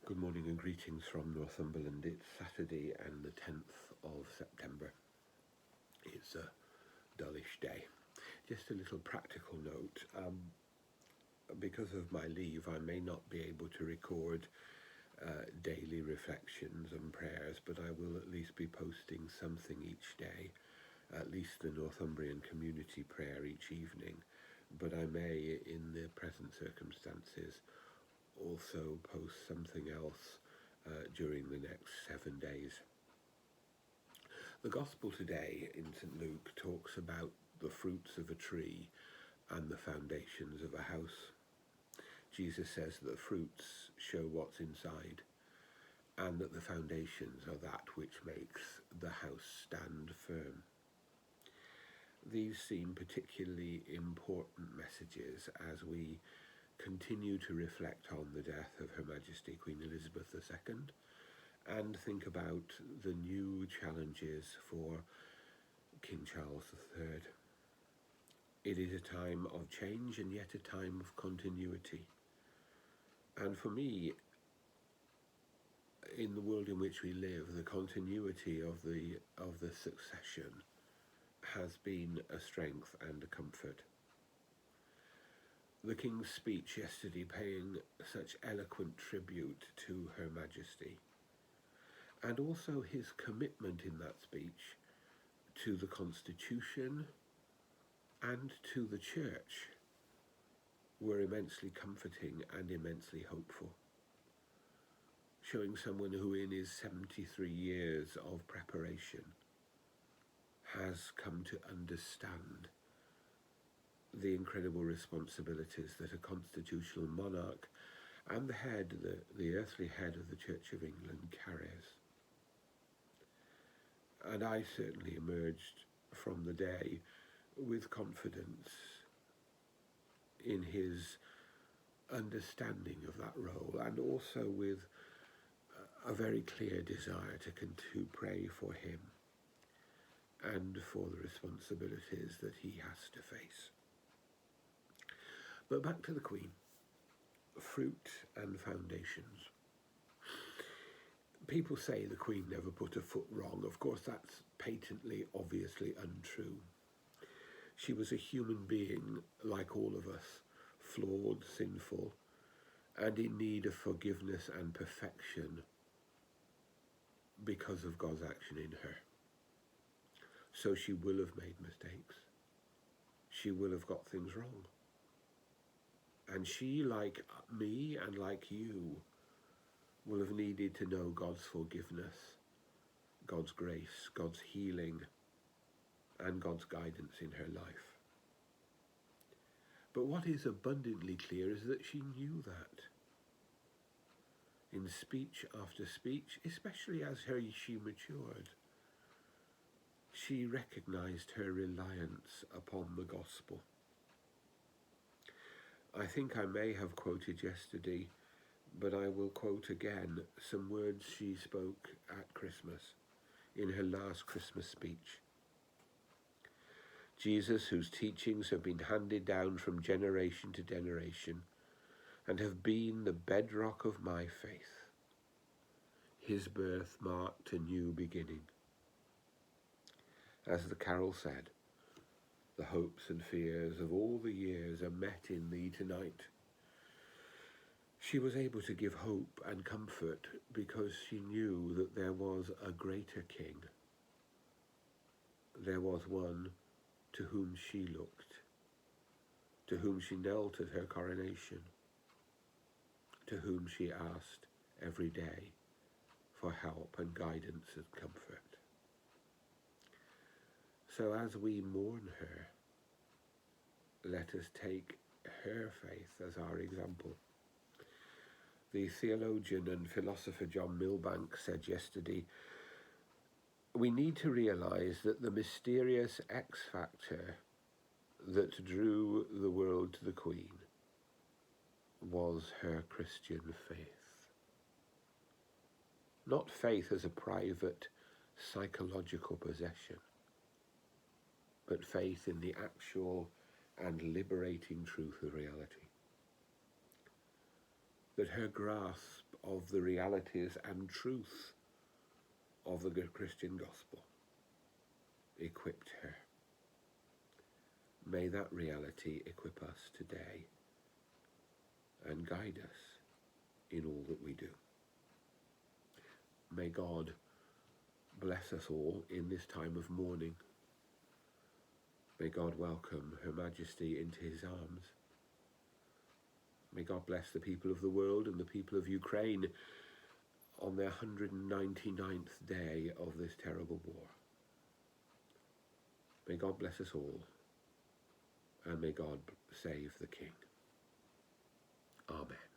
Good morning and greetings from Northumberland. It's Saturday and the 10th of September. It's a dullish day. Just a little practical note. Because of my leave, I may not be able to record daily reflections and prayers, but I will at least be posting something each day, at least the Northumbrian community prayer each evening. But I may, in the present circumstances, also post something else during the next 7 days. The Gospel today in St. Luke talks about the fruits of a tree and the foundations of a house. Jesus says that the fruits show what's inside and that the foundations are that which makes the house stand firm. These seem particularly important messages as we continue to reflect on the death of Her Majesty Queen Elizabeth II and think about the new challenges for King Charles III. It is a time of change and yet a time of continuity. And for me, in the world in which we live, the continuity of the succession has been a strength and a comfort. The King's speech yesterday paying such eloquent tribute to Her Majesty, and also his commitment in that speech to the Constitution and to the Church were immensely comforting and immensely hopeful, showing someone who in his 73 years of preparation has come to understand the incredible responsibilities that a constitutional monarch and the earthly head of the Church of England carries. And I certainly emerged from the day with confidence in his understanding of that role, and also with a very clear desire to pray for him and for the responsibilities that he has to face. But back to the Queen. Fruit and foundations. People say the Queen never put a foot wrong. Of course, that's patently, obviously untrue. She was a human being like all of us, flawed, sinful, and in need of forgiveness and perfection because of God's action in her. So she will have made mistakes. She will have got things wrong. And she, like me and like you, will have needed to know God's forgiveness, God's grace, God's healing, and God's guidance in her life. But what is abundantly clear is that she knew that. In speech after speech, especially as she matured, she recognized her reliance upon the gospel. I think I may have quoted yesterday, but I will quote again some words she spoke at Christmas, in her last Christmas speech. Jesus, whose teachings have been handed down from generation to generation and have been the bedrock of my faith. His birth marked a new beginning. As the carol said, the hopes and fears of all the years are met in thee tonight. She was able to give hope and comfort because she knew that there was a greater King. There was one to whom she looked, to whom she knelt at her coronation, to whom she asked every day for help and guidance and comfort. So as we mourn her, let us take her faith as our example. The theologian and philosopher John Milbank said yesterday, we need to realize that the mysterious X factor that drew the world to the Queen was her Christian faith. Not faith as a private psychological possession, but faith in the actual and liberating truth of reality. that her grasp of the realities and truth of the Christian gospel equipped her. May that reality equip us today and guide us in all that we do. May God bless us all in this time of mourning. May God welcome Her Majesty into his arms. May God bless the people of the world and the people of Ukraine on their 199th day of this terrible war. May God bless us all, and may God save the King. Amen.